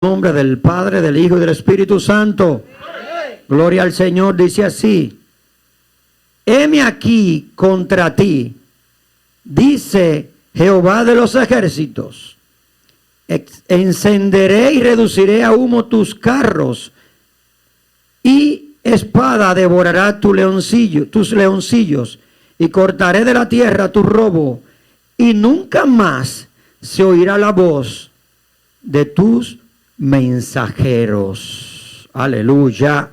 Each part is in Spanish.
Nombre del Padre, del Hijo y del Espíritu Santo. Gloria al Señor. Dice así: heme aquí contra ti, dice Jehová de los ejércitos, encenderé y reduciré a humo tus carros, y espada devorará tus leoncillos, y cortaré de la tierra tu robo, y nunca más se oirá la voz de tus mensajeros. Aleluya.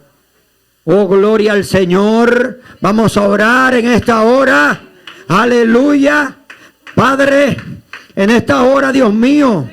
Oh, gloria al Señor. Vamos a orar en esta hora. Aleluya. Padre, en esta hora, Dios mío,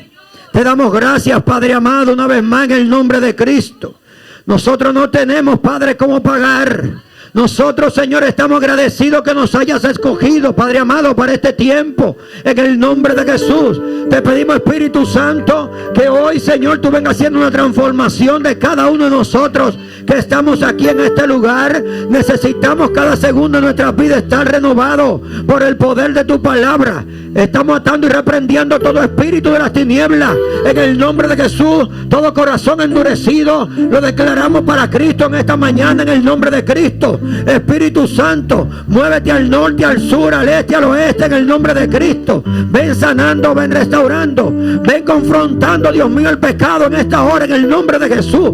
te damos gracias, Padre amado, una vez más en el nombre de Cristo. Nosotros no tenemos, Padre, cómo pagar. Nosotros, Señor, estamos agradecidos que nos hayas escogido, Padre amado, para este tiempo. En el nombre de Jesús, te pedimos, Espíritu Santo, que hoy, Señor, tú vengas haciendo una transformación de cada uno de nosotros que estamos aquí en este lugar. Necesitamos cada segundo de nuestra vida estar renovado por el poder de tu palabra. Estamos atando y reprendiendo todo espíritu de las tinieblas. En el nombre de Jesús, todo corazón endurecido lo declaramos para Cristo en esta mañana, en el nombre de Cristo. Espíritu Santo, muévete al norte, al sur, al este, al oeste, en el nombre de Cristo. Ven sanando, ven restaurando, ven confrontando, Dios mío, el pecado en esta hora, en el nombre de Jesús.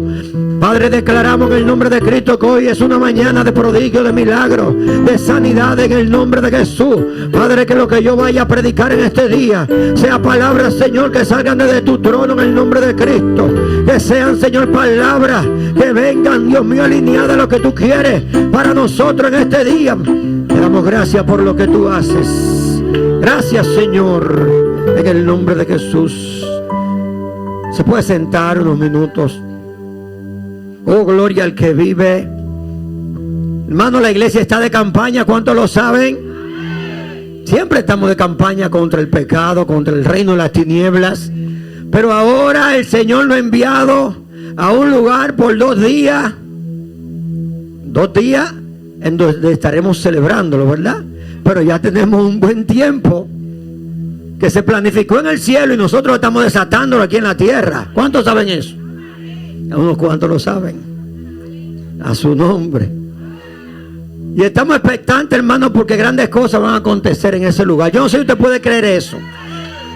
Padre, declaramos en el nombre de Cristo que hoy es una mañana de prodigio, de milagro, de sanidad en el nombre de Jesús. Padre, que lo que yo vaya a predicar en este día sea palabras, Señor, que salgan desde tu trono en el nombre de Cristo. Que sean, Señor, palabras que vengan, Dios mío, alineadas a lo que tú quieres para nosotros en este día. Te damos gracias por lo que tú haces. Gracias, Señor, en el nombre de Jesús. Se puede sentar unos minutos. Oh, gloria al que vive. Hermano, la iglesia está de campaña. ¿Cuántos lo saben? Siempre estamos de campaña contra el pecado, contra el reino de las tinieblas. Pero ahora el Señor nos ha enviado a un lugar por 2 días. 2 días en donde estaremos celebrándolo, ¿verdad? Pero ya tenemos un buen tiempo que se planificó en el cielo y nosotros estamos desatándolo aquí en la tierra. ¿Cuántos saben eso? A unos cuantos lo saben. A su nombre. Y estamos expectantes, hermanos, porque grandes cosas van a acontecer en ese lugar. Yo no sé si usted puede creer eso.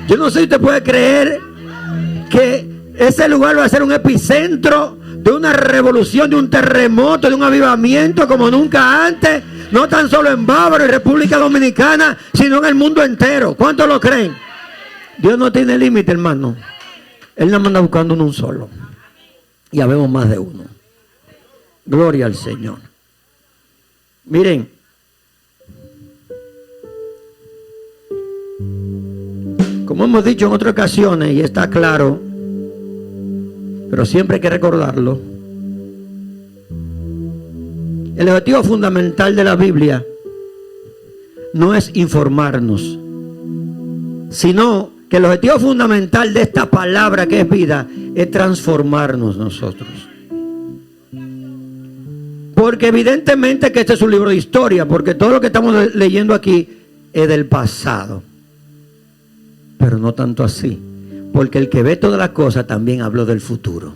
Yo no sé si usted puede creer que ese lugar va a ser un epicentro de una revolución, de un terremoto, de un avivamiento como nunca antes. No tan solo en Bávaro y República Dominicana, sino en el mundo entero. ¿Cuántos lo creen? Dios no tiene límite, hermano. Él nos manda buscando un solo. Y habemos más de uno. Gloria al Señor. Miren, como hemos dicho en otras ocasiones, y está claro, pero siempre hay que recordarlo, el objetivo fundamental de la Biblia no es informarnos, sino que el objetivo fundamental de esta palabra que es vida es transformarnos nosotros. Porque evidentemente que este es un libro de historia, porque todo lo que estamos leyendo aquí es del pasado. Pero no tanto así, porque el que ve todas las cosas también habló del futuro.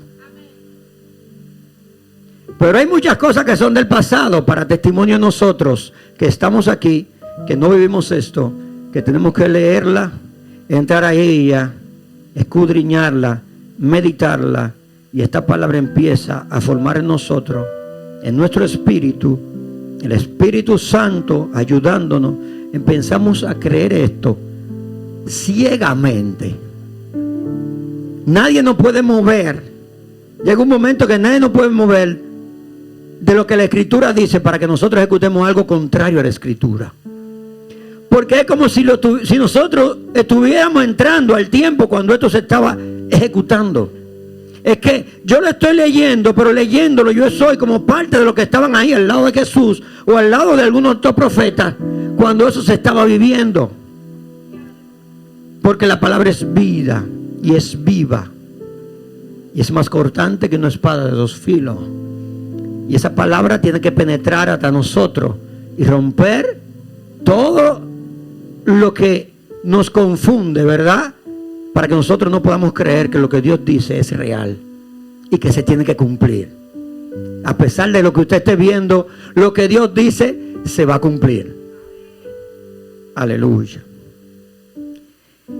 Pero hay muchas cosas que son del pasado para testimonio de nosotros que estamos aquí, que no vivimos esto, que tenemos que leerla, entrar a ella, escudriñarla, meditarla, y esta palabra empieza a formar en nosotros, en nuestro espíritu, el Espíritu Santo ayudándonos. Empezamos a creer esto ciegamente. Nadie nos puede mover. Llega un momento que nadie nos puede mover de lo que la Escritura dice para que nosotros ejecutemos algo contrario a la Escritura. Porque es como si nosotros estuviéramos entrando al tiempo cuando esto se estaba ejecutando. Es que yo lo estoy leyendo, pero leyéndolo yo soy como parte de los que estaban ahí al lado de Jesús o al lado de algunos otros profetas cuando eso se estaba viviendo. Porque la palabra es vida y es viva y es más cortante que una espada de 2 filos. Y esa palabra tiene que penetrar hasta nosotros y romper todo lo que nos confunde, ¿verdad? para que nosotros no podamos creer que lo que Dios dice es real y que se tiene que cumplir. A pesar de lo que usted esté viendo, lo que Dios dice se va a cumplir. Aleluya.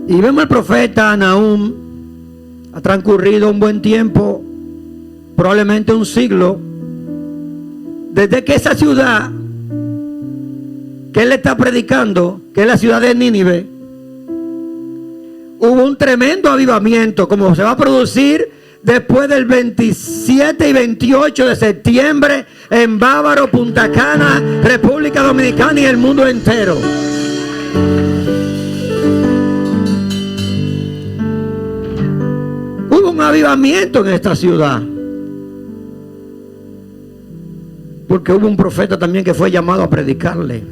Y vemos al profeta Nahum. Ha transcurrido un buen tiempo, probablemente un siglo, desde que esa ciudad que él está predicando, que es la ciudad de Nínive, hubo un tremendo avivamiento, como se va a producir después del 27 y 28 de septiembre en Bávaro, Punta Cana, República Dominicana y el mundo entero. Hubo un avivamiento en esta ciudad, porque hubo un profeta también que fue llamado a predicarle,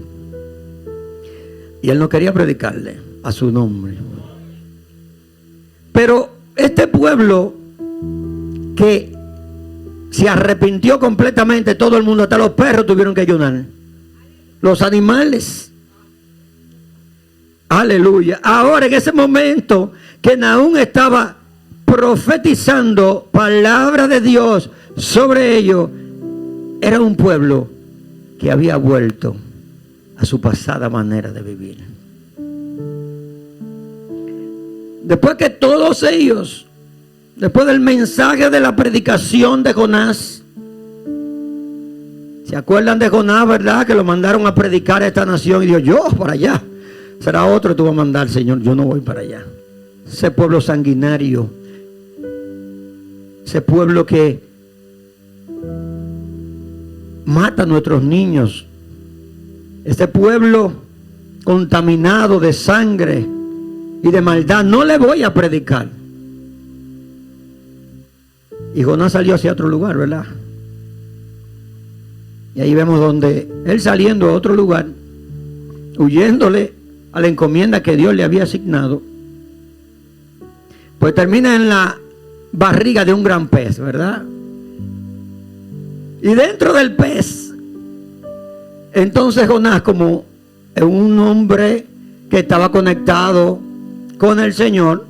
y él no quería predicarle a su nombre. Pero este pueblo que se arrepintió completamente, todo el mundo, hasta los perros tuvieron que ayunar, los animales. Aleluya. Ahora, en ese momento que Nahum estaba profetizando palabra de Dios sobre ellos, era un pueblo que había vuelto a su pasada manera de vivir. Después que todos ellos, después del mensaje de la predicación de Jonás, ¿se acuerdan de Jonás, verdad? Que lo mandaron a predicar a esta nación y dijo: yo para allá, será otro que tú vas a mandar, Señor, yo no voy para allá. Ese pueblo sanguinario, ese pueblo que mata a nuestros niños, este pueblo contaminado de sangre y de maldad, no le voy a predicar. Y Jonás salió hacia otro lugar, ¿verdad? Y ahí vemos donde él, saliendo a otro lugar, huyéndole a la encomienda que Dios le había asignado, pues termina en la barriga de un gran pez, ¿verdad? Y dentro del pez, entonces Jonás, como un hombre que estaba conectado con el Señor,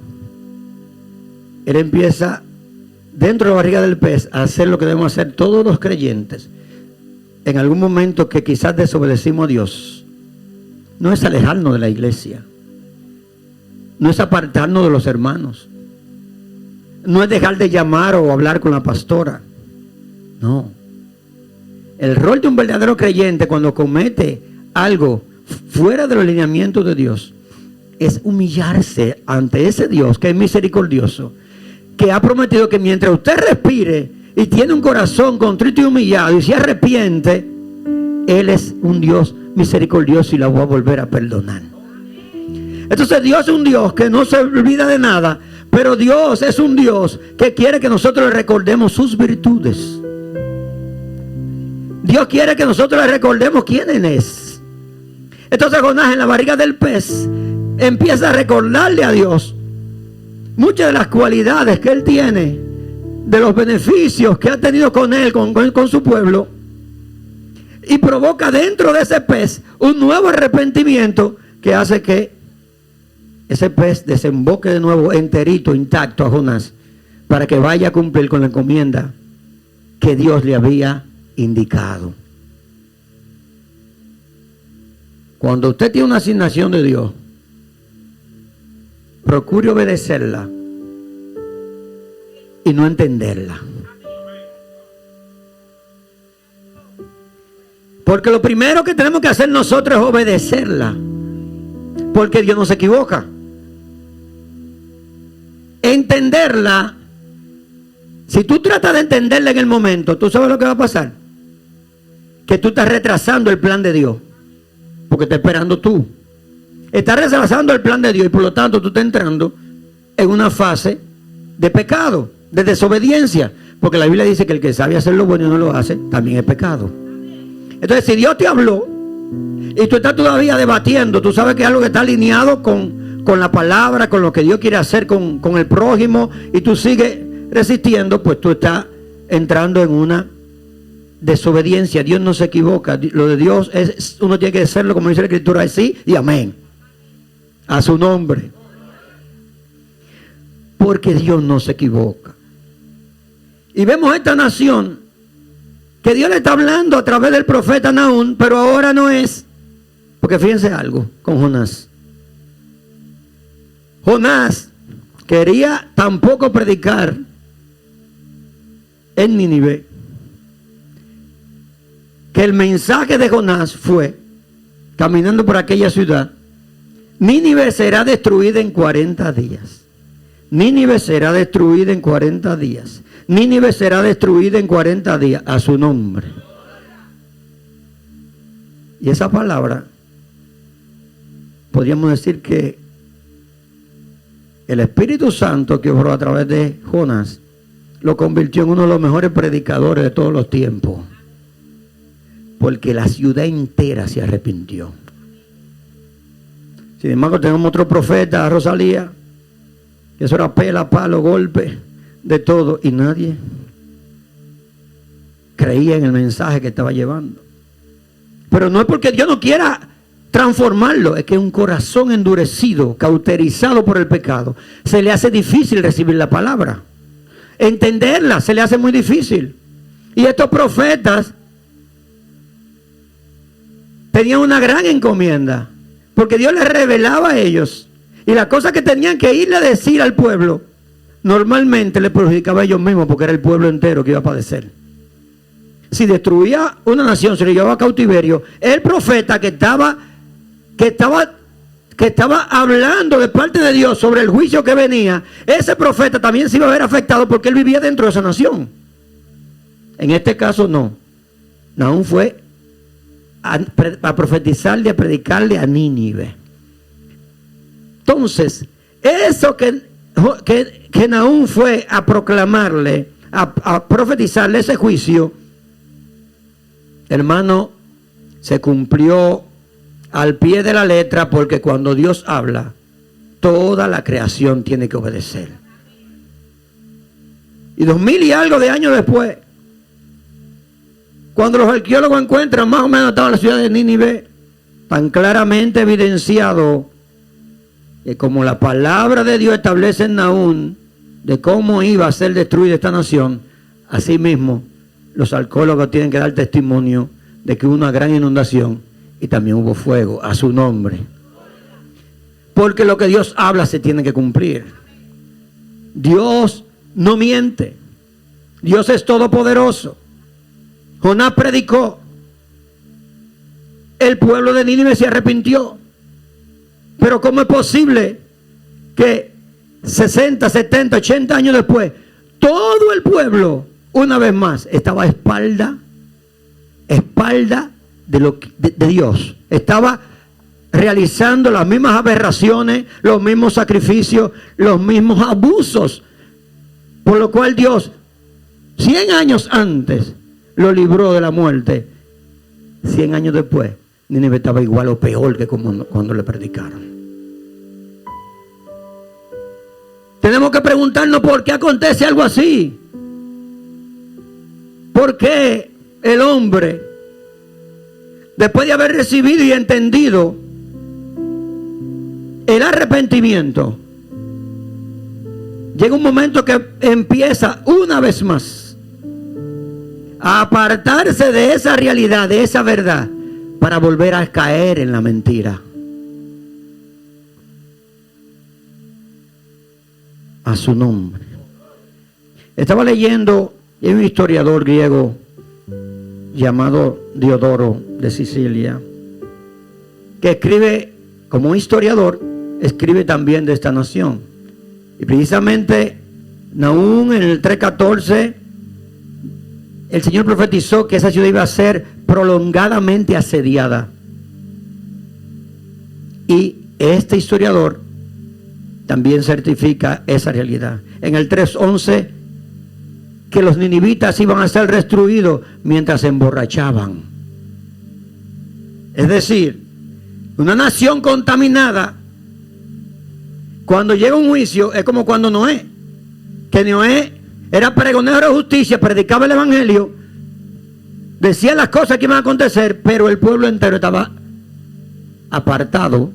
él empieza dentro de la barriga del pez a hacer lo que debemos hacer todos los creyentes en algún momento que quizás desobedecimos a Dios. No es alejarnos de la iglesia, no es apartarnos de los hermanos, no es dejar de llamar o hablar con la pastora. No. El rol de un verdadero creyente cuando comete algo fuera de los lineamientos de Dios es humillarse ante ese Dios que es misericordioso, que ha prometido que mientras usted respire y tiene un corazón contrito y humillado y se arrepiente, Él es un Dios misericordioso y la va a volver a perdonar. Entonces Dios es un Dios que no se olvida de nada, pero Dios es un Dios que quiere que nosotros le recordemos sus virtudes. Dios quiere que nosotros le recordemos quién Él es. Entonces Jonás, en la barriga del pez, empieza a recordarle a Dios muchas de las cualidades que Él tiene, de los beneficios que ha tenido con Él, con su pueblo, y provoca dentro de ese pez un nuevo arrepentimiento que hace que ese pez desemboque de nuevo enterito, intacto a Jonás, para que vaya a cumplir con la encomienda que Dios le había indicado. Cuando usted tiene una asignación de Dios, procure obedecerla y no entenderla. Porque lo primero que tenemos que hacer nosotros es obedecerla, porque Dios no se equivoca. Entenderla, si tú tratas de entenderla en el momento, ¿tú sabes lo que va a pasar? Que tú estás retrasando el plan de Dios, porque está esperando tú. Estás retrasando el plan de Dios y por lo tanto tú estás entrando en una fase de pecado, de desobediencia, porque la Biblia dice que el que sabe hacer lo bueno y no lo hace, también es pecado. Entonces, si Dios te habló y tú estás todavía debatiendo, tú sabes que es algo que está alineado con la palabra, con lo que Dios quiere hacer con el prójimo, y tú sigues resistiendo, pues tú estás entrando en una desobediencia. Dios no se equivoca. Lo de Dios es, uno tiene que hacerlo como dice la Escritura, es sí y amén, a su nombre. porque Dios no se equivoca. Y vemos esta nación que Dios le está hablando a través del profeta Nahum, pero ahora no es. Porque fíjense algo con Jonás. Jonás quería tampoco predicar en Nínive. Que el mensaje de Jonás fue, caminando por aquella ciudad, Nínive será destruida en 40 días. Nínive será destruida en 40 días. Nínive será destruida en 40 días a su nombre. Y esa palabra, podríamos decir que el Espíritu Santo que obró a través de Jonás lo convirtió en uno de los mejores predicadores de todos los tiempos. Porque la ciudad entera se arrepintió. Sin embargo, tenemos otro profeta, Rosalía, que eso era pela, palo, golpe, de todo, y nadie creía en el mensaje que estaba llevando. Pero no es porque Dios no quiera transformarlo, es que un corazón endurecido, cauterizado por el pecado, se le hace difícil recibir la palabra. Entenderla se le hace muy difícil. Y estos profetas tenían una gran encomienda, porque Dios les revelaba a ellos, y las cosas que tenían que irle a decir al pueblo, normalmente les perjudicaba a ellos mismos, porque era el pueblo entero que iba a padecer. Si destruía una nación, se le llevaba a cautiverio, el profeta que estaba hablando de parte de Dios sobre el juicio que venía, ese profeta también se iba a ver afectado porque él vivía dentro de esa nación. En este caso no. Nahum fue a profetizarle, a predicarle a Nínive. Entonces, eso que Nahum fue a proclamarle, a profetizarle ese juicio, hermano, se cumplió al pie de la letra, porque cuando Dios habla, toda la creación tiene que obedecer. Y 2000 y algo de años después, cuando los arqueólogos encuentran más o menos toda la ciudad de Nínive, tan claramente evidenciado que como la palabra de Dios establece en Nahum de cómo iba a ser destruida esta nación, así mismo los arqueólogos tienen que dar testimonio de que hubo una gran inundación y también hubo fuego a su nombre. Porque lo que Dios habla se tiene que cumplir. Dios no miente. Dios es todopoderoso. Jonás predicó. El pueblo de Nínive se arrepintió. Pero ¿cómo es posible que 60, 70, 80 años después, todo el pueblo, una vez más, estaba a espalda de Dios? Estaba realizando las mismas aberraciones, los mismos sacrificios, los mismos abusos. Por lo cual Dios, 100 años antes, lo libró de la muerte. 100 años después, Nínive estaba igual o peor que cuando le predicaron. Tenemos que preguntarnos por qué acontece algo así. ¿Por qué el hombre, después de haber recibido y entendido el arrepentimiento, llega un momento que empieza una vez más a apartarse de esa realidad, de esa verdad, para volver a caer en la mentira? A su nombre. Estaba leyendo un historiador griego llamado Diodoro de Sicilia, que escribe, como historiador, escribe también de esta nación. Y precisamente Nahum, en el 3:14, el Señor profetizó que esa ciudad iba a ser prolongadamente asediada. Y este historiador también certifica esa realidad. En el 3:11, que los ninivitas iban a ser destruidos mientras se emborrachaban. Es decir, una nación contaminada, cuando llega un juicio, es como cuando Noé, que Noé era pregonero de justicia, predicaba el evangelio, decía las cosas que iban a acontecer, pero el pueblo entero estaba apartado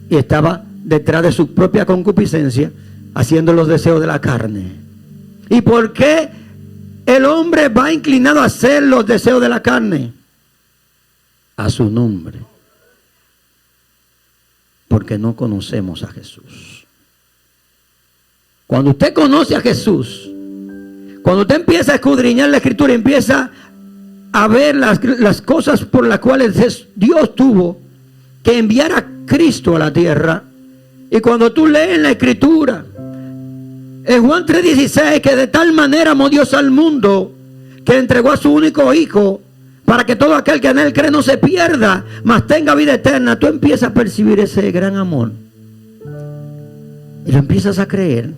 y estaba detrás de su propia concupiscencia, haciendo los deseos de la carne. ¿Y por qué el hombre va inclinado a hacer los deseos de la carne? A su nombre. Porque no conocemos a Jesús. Cuando usted conoce a Jesús, cuando usted empieza a escudriñar la Escritura, empieza a ver las cosas por las cuales Dios tuvo que enviar a Cristo a la tierra. Y cuando tú lees la Escritura, en Juan 3:16, que de tal manera amó Dios al mundo, que entregó a su único Hijo, para que todo aquel que en Él cree no se pierda, mas tenga vida eterna. Tú empiezas a percibir ese gran amor. Y lo empiezas a creer.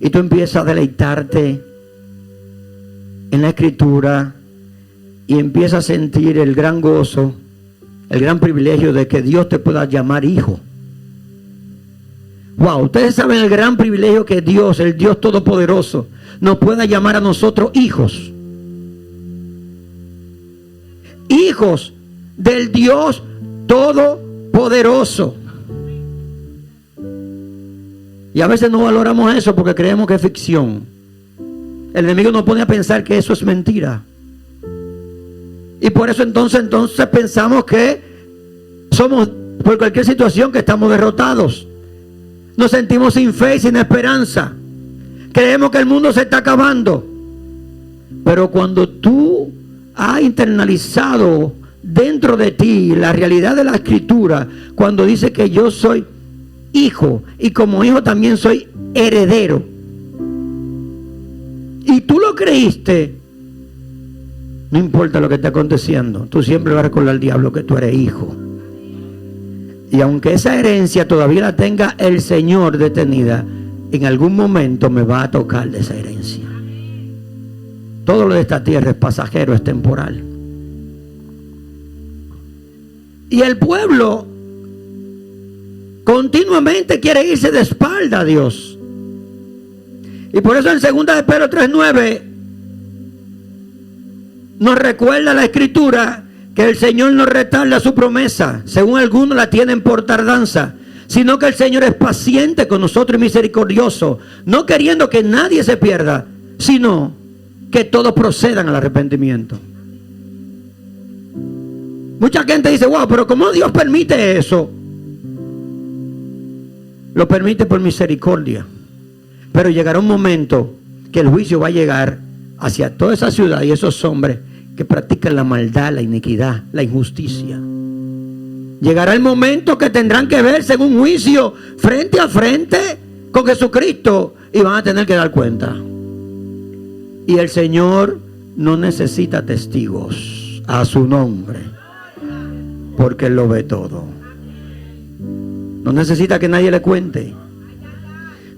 Y tú empiezas a deleitarte en la Escritura. Y empiezas a sentir el gran gozo, el gran privilegio de que Dios te pueda llamar hijo. Wow, ustedes saben el gran privilegio que Dios, el Dios Todopoderoso, nos pueda llamar a nosotros hijos. Hijos del Dios Todopoderoso. Y a veces no valoramos eso porque creemos que es ficción. El enemigo nos pone a pensar que eso es mentira. Y por eso entonces pensamos que somos, por cualquier situación, que estamos derrotados. Nos sentimos sin fe y sin esperanza. Creemos que el mundo se está acabando. Pero cuando tú has internalizado dentro de ti la realidad de la Escritura, cuando dice que yo soy hijo y como hijo también soy heredero, y tú lo creíste, no importa lo que esté aconteciendo, tú siempre vas a recordar al diablo que tú eres hijo. Y aunque esa herencia todavía la tenga el Señor detenida, en algún momento me va a tocar de esa herencia. Todo lo de esta tierra es pasajero, es temporal. Y el pueblo continuamente quiere irse de espalda a Dios. Y por eso en 2 de Pedro 3:9 nos recuerda la Escritura que el Señor no retarda su promesa, según algunos la tienen por tardanza, sino que el Señor es paciente con nosotros y misericordioso, no queriendo que nadie se pierda, sino que todos procedan al arrepentimiento. Mucha gente dice, wow, pero ¿cómo Dios permite eso? Lo permite por misericordia. Pero llegará un momento que el juicio va a llegar hacia toda esa ciudad y esos hombres que practican la maldad, la iniquidad, la injusticia. Llegará el momento que tendrán que verse en un juicio frente a frente con Jesucristo y van a tener que dar cuenta. Y el Señor no necesita testigos a su nombre, porque Él lo ve todo. No necesita que nadie le cuente,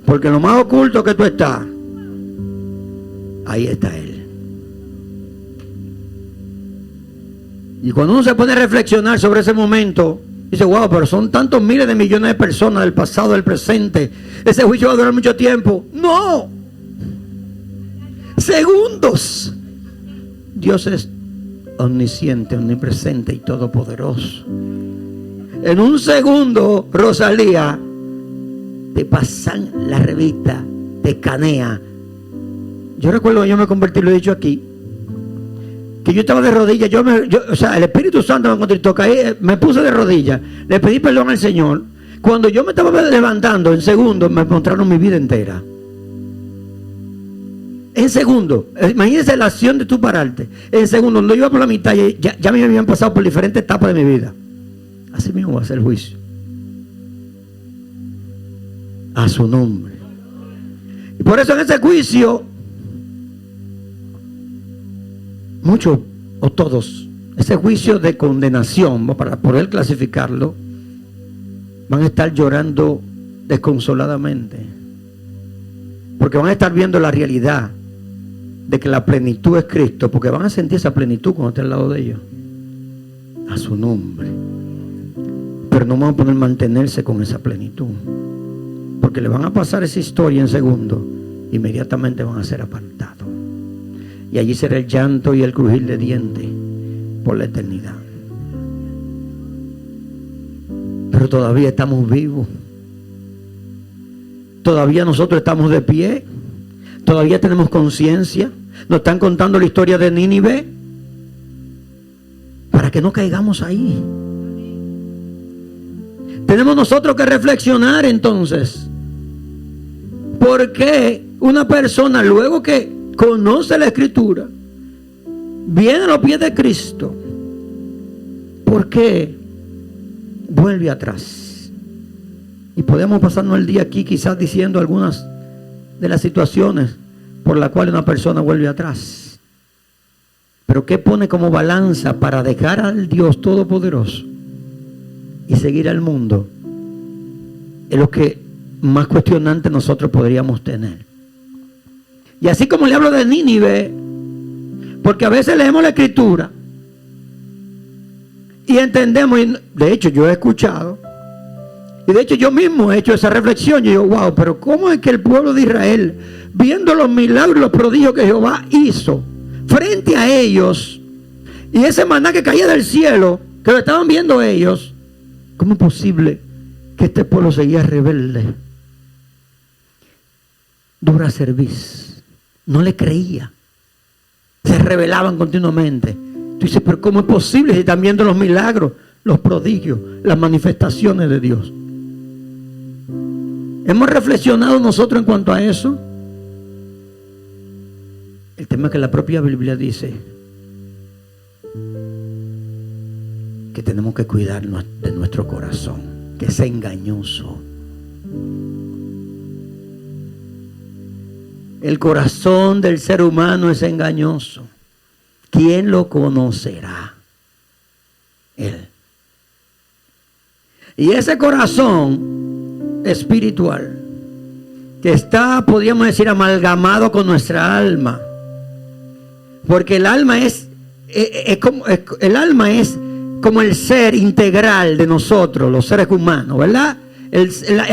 porque en lo más oculto que tú estás, ahí está Él. Y cuando uno se pone a reflexionar sobre ese momento, dice, wow, pero son tantos miles de millones de personas del pasado, del presente. Ese juicio va a durar mucho tiempo. ¡No! Segundos. Dios es omnisciente, omnipresente y todopoderoso. En un segundo, Rosalía, te pasan la revista, te escanea. Yo recuerdo que yo me convertí, lo he dicho aquí, que yo estaba de rodillas, o sea, el Espíritu Santo me encontró, caí, me puse de rodillas, le pedí perdón al Señor. Cuando yo me estaba levantando, en segundos me mostraron mi vida entera. En segundos, imagínense la acción de tú pararte. En segundos, cuando yo iba por la mitad, ya me habían pasado por diferentes etapas de mi vida. Así mismo va a ser el juicio. A su nombre. Y por eso en ese juicio, muchos o todos, ese juicio de condenación, para poder clasificarlo, van a estar llorando desconsoladamente, porque van a estar viendo la realidad de que la plenitud es Cristo, porque van a sentir esa plenitud cuando esté al lado de ellos, a su nombre. Pero no van a poder mantenerse con esa plenitud, porque le van a pasar esa historia en segundos, inmediatamente van a ser apartados. Y allí será el llanto y el crujir de dientes por la eternidad. Pero todavía estamos vivos. Todavía nosotros estamos de pie. Todavía tenemos conciencia. Nos están contando la historia de Nínive para que no caigamos ahí. Tenemos nosotros que reflexionar entonces. ¿Por qué una persona, luego que conoce la Escritura, viene a los pies de Cristo, por qué vuelve atrás? Y podemos pasarnos el día aquí quizás diciendo algunas de las situaciones por las cuales una persona vuelve atrás. Pero ¿qué pone como balanza para dejar al Dios Todopoderoso y seguir al mundo? Es lo que más cuestionante nosotros podríamos tener. Y así como le hablo de Nínive, porque a veces leemos la Escritura y entendemos, y de hecho yo he escuchado, y de hecho yo mismo he hecho esa reflexión, y yo digo, wow, pero ¿cómo es que el pueblo de Israel, viendo los milagros y los prodigios que Jehová hizo frente a ellos, y ese maná que caía del cielo, que lo estaban viendo ellos, ¿cómo es posible que este pueblo seguía rebelde? Dura cerviz. No le creía. Se rebelaban continuamente. Tú dices, pero ¿cómo es posible si están viendo los milagros, los prodigios, las manifestaciones de Dios? ¿Hemos reflexionado nosotros en cuanto a eso? El tema es que la propia Biblia dice que tenemos que cuidarnos de nuestro corazón, que es engañoso. El corazón del ser humano es engañoso. ¿Quién lo conocerá? Él. Y ese corazón espiritual que está, podríamos decir, amalgamado con nuestra alma, porque el alma es como el ser integral de nosotros, los seres humanos, ¿verdad?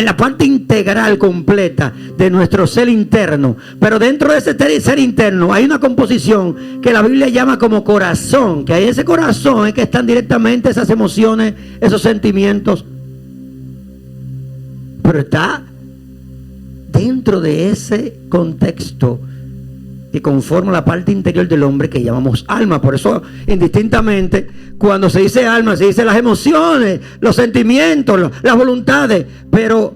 La parte integral completa de nuestro ser interno. Pero dentro de ese ser interno hay una composición que la Biblia llama como corazón, que ahí ese corazón es que están directamente esas emociones, esos sentimientos, pero está dentro de ese contexto que conforma la parte interior del hombre que llamamos alma. Por eso, indistintamente, cuando se dice alma, se dice las emociones, los sentimientos, las voluntades. Pero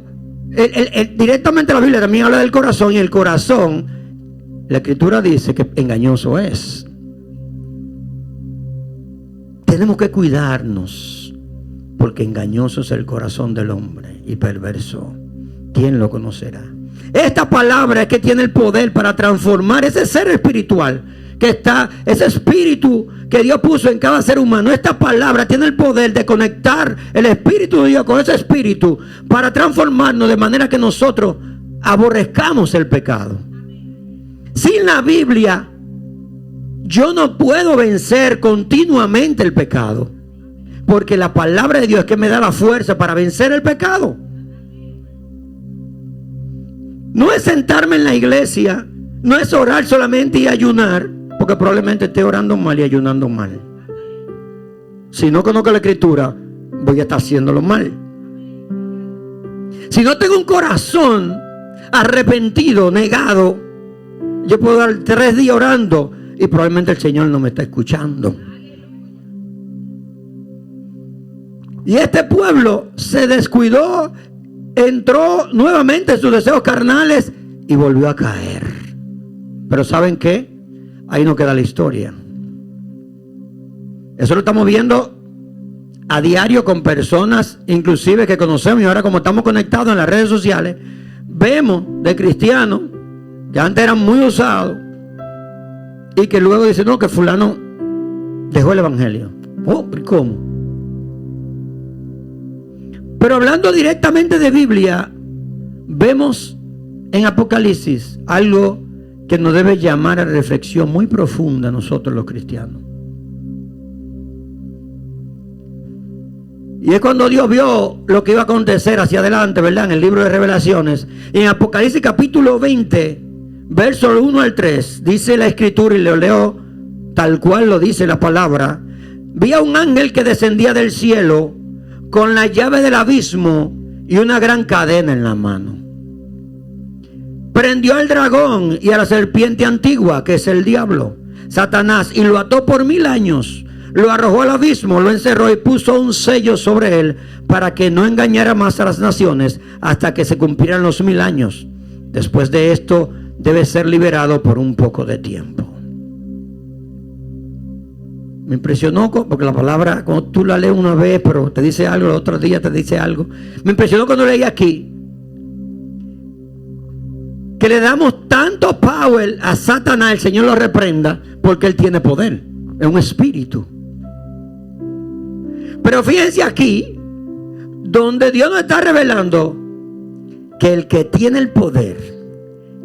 directamente la Biblia también habla del corazón, y el corazón, la Escritura dice que engañoso es. Tenemos que cuidarnos, porque engañoso es el corazón del hombre y perverso. ¿Quién lo conocerá? Esta palabra es que tiene el poder para transformar ese ser espiritual que está, ese espíritu que Dios puso en cada ser humano. Esta palabra tiene el poder de conectar el espíritu de Dios con ese espíritu para transformarnos de manera que nosotros aborrezcamos el pecado. Sin la Biblia, yo no puedo vencer continuamente el pecado, porque la palabra de Dios es que me da la fuerza para vencer el pecado. No es sentarme en la iglesia, no es orar solamente y ayunar, porque probablemente esté orando mal y ayunando mal. Si no conozco la Escritura, voy a estar haciéndolo mal. Si no tengo un corazón arrepentido, negado, yo puedo dar 3 días orando y probablemente el Señor no me está escuchando. Y este pueblo se descuidó, entró nuevamente en sus deseos carnales y volvió a caer. Pero ¿saben qué? Ahí no queda la historia. Eso lo estamos viendo a diario con personas inclusive que conocemos, y ahora como estamos conectados en las redes sociales, vemos de cristianos que antes eran muy usados y que luego dicen, no, que fulano dejó el evangelio. Oh, ¿cómo? Pero hablando directamente de Biblia, vemos en Apocalipsis algo que nos debe llamar a reflexión muy profunda a nosotros los cristianos. Y es cuando Dios vio lo que iba a acontecer hacia adelante, ¿verdad? En el libro de Revelaciones. Y en Apocalipsis capítulo 20, versos 1 al 3, dice la Escritura, y lo leo tal cual lo dice la palabra. Vi a un ángel que descendía del cielo con la llave del abismo y una gran cadena en la mano. prendió al dragón y a la serpiente antigua, que es el diablo, Satanás, y lo ató por 1000 años. Lo arrojó al abismo, lo encerró y puso un sello sobre él para que no engañara más a las naciones hasta que se cumplieran los 1000 años. Después de esto debe ser liberado por un poco de tiempo. Me impresionó porque la palabra, cuando tú la lees una vez, pero te dice algo, el otro día te dice algo. Me impresionó cuando leí aquí que le damos tanto power a Satanás, el Señor lo reprenda, porque él tiene poder, es un espíritu. Pero fíjense aquí, donde Dios nos está revelando que el que tiene el poder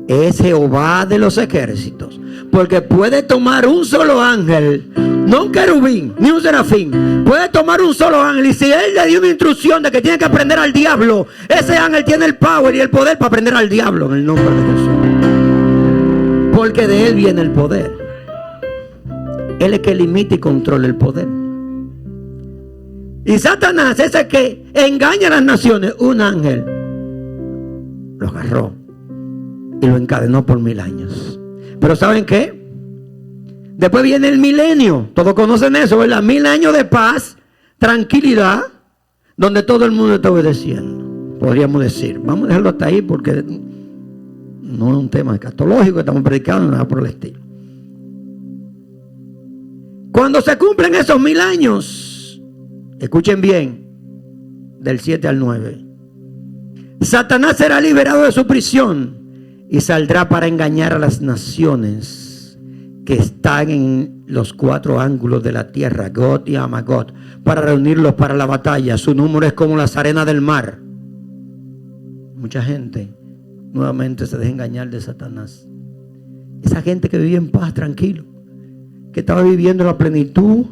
es Jehová de los ejércitos, porque puede tomar un solo ángel, no un querubín ni un serafín, puede tomar un solo ángel, y si él le dio una instrucción de que tiene que prender al diablo, ese ángel tiene el power y el poder para prender al diablo en el nombre de Jesús, porque de él viene el poder. Él es que limita y controla el poder. Y Satanás es el que engaña a las naciones. Un ángel lo agarró y lo encadenó por 1000 años. Pero ¿saben qué? Después viene el milenio. Todos conocen eso, ¿verdad? 1000 años de paz, tranquilidad, donde todo el mundo está obedeciendo. Podríamos decir, vamos a dejarlo hasta ahí porque no es un tema escatológico, estamos predicando, nada por el estilo. Cuando se cumplen esos 1000 años, escuchen bien, del 7 al 9, Satanás será liberado de su prisión y saldrá para engañar a las naciones que están en los 4 ángulos de la tierra, Gog y Magog, para reunirlos para la batalla. Su número es como las arenas del mar. Mucha gente nuevamente se deja engañar de Satanás. Esa gente que vivía en paz, tranquilo, que estaba viviendo la plenitud,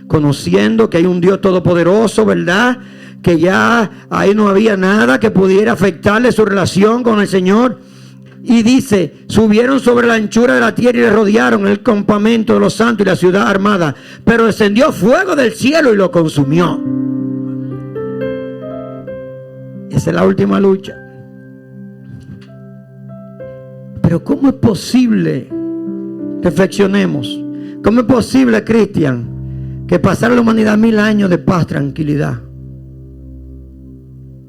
conociendo que hay un Dios todopoderoso, ¿verdad? Que ya ahí no había nada que pudiera afectarle su relación con el Señor. Y dice, subieron sobre la anchura de la tierra y le rodearon el campamento de los santos y la ciudad armada. Pero descendió fuego del cielo y lo consumió. Esa es la última lucha. Pero ¿cómo es posible? Reflexionemos. ¿Cómo es posible, Cristian, que pasara la humanidad 1000 años de paz, tranquilidad,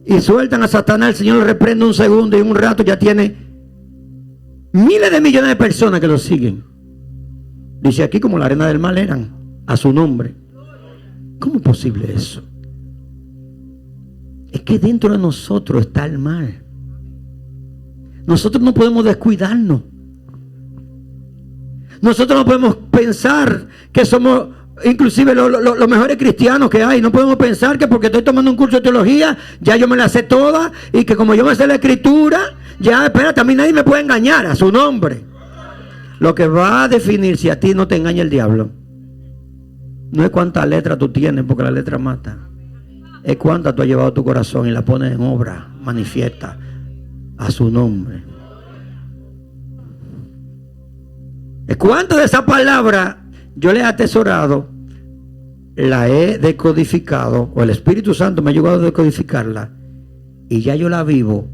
y sueltan a Satanás, el Señor lo reprende un segundo y en un rato ya tiene miles de millones de personas que lo siguen? Dice aquí, como la arena del mar eran a su nombre. ¿Cómo es posible eso? Es que dentro de nosotros está el mal. Nosotros no podemos descuidarnos. Nosotros no podemos pensar que somos inclusive los mejores cristianos que hay. No podemos pensar que porque estoy tomando un curso de teología ya yo me la sé toda, y que como yo me sé la escritura, ya espérate, a mí nadie me puede engañar, a su nombre. Lo que va a definir si a ti no te engaña el diablo no es cuántas letras tú tienes, porque la letra mata, es cuántas tú has llevado a tu corazón y la pones en obra, manifiesta, a su nombre. Es cuánto de esa palabra yo le he atesorado, la he decodificado, o el Espíritu Santo me ha ayudado a decodificarla, y ya yo la vivo,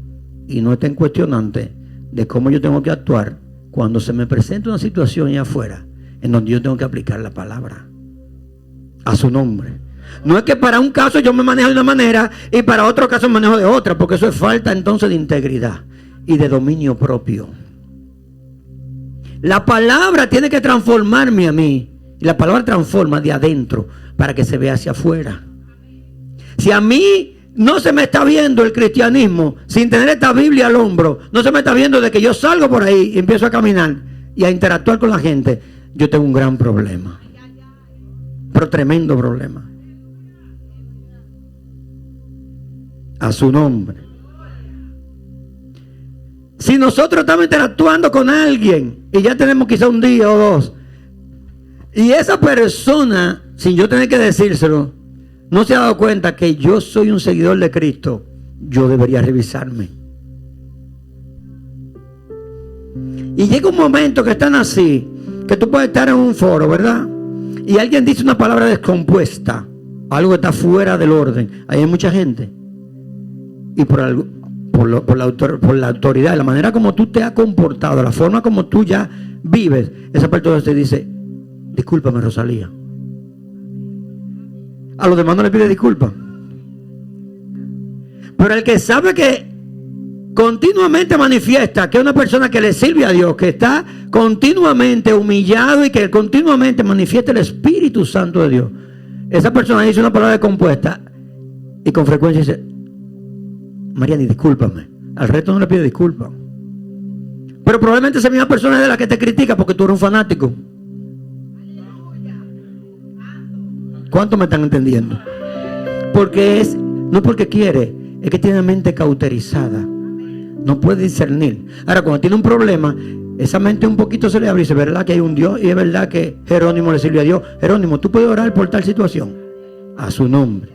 y no está en cuestionante de cómo yo tengo que actuar cuando se me presenta una situación allá afuera en donde yo tengo que aplicar la palabra a su nombre. No es que para un caso yo me manejo de una manera y para otro caso me manejo de otra, porque eso es falta entonces de integridad y de dominio propio. La palabra tiene que transformarme a mí, y la palabra transforma de adentro para que se vea hacia afuera. Si a mí no se me está viendo el cristianismo sin tener esta Biblia al hombro, no se me está viendo de que yo salgo por ahí y empiezo a caminar y a interactuar con la gente, yo tengo un gran problema, pero tremendo problema. A su nombre. Si nosotros estamos interactuando con alguien y ya tenemos quizá un día o dos, y esa persona, sin yo tener que decírselo, no se ha dado cuenta que yo soy un seguidor de Cristo, yo debería revisarme. Y llega un momento que están así, que tú puedes estar en un foro, ¿verdad? Y alguien dice una palabra descompuesta, algo que está fuera del orden. Ahí hay mucha gente. Y por por la autoridad, la manera como tú te has comportado, la forma como tú ya vives, esa persona te dice: discúlpame, Rosalía. A los demás no le pide disculpas. Pero el que sabe que continuamente manifiesta que es una persona que le sirve a Dios, que está continuamente humillado y que continuamente manifiesta el Espíritu Santo de Dios, esa persona dice una palabra compuesta y con frecuencia dice: Mariani, discúlpame. Al resto no le pide disculpas. Pero probablemente esa misma persona es de la que te critica porque tú eres un fanático. ¿Cuántos me están entendiendo? Porque no porque quiere, es que tiene la mente cauterizada. No puede discernir. Ahora, cuando tiene un problema, esa mente un poquito se le abre y dice: ¿verdad que hay un Dios? Y es verdad que Jerónimo le sirve a Dios. Jerónimo, tú puedes orar por tal situación. A su nombre.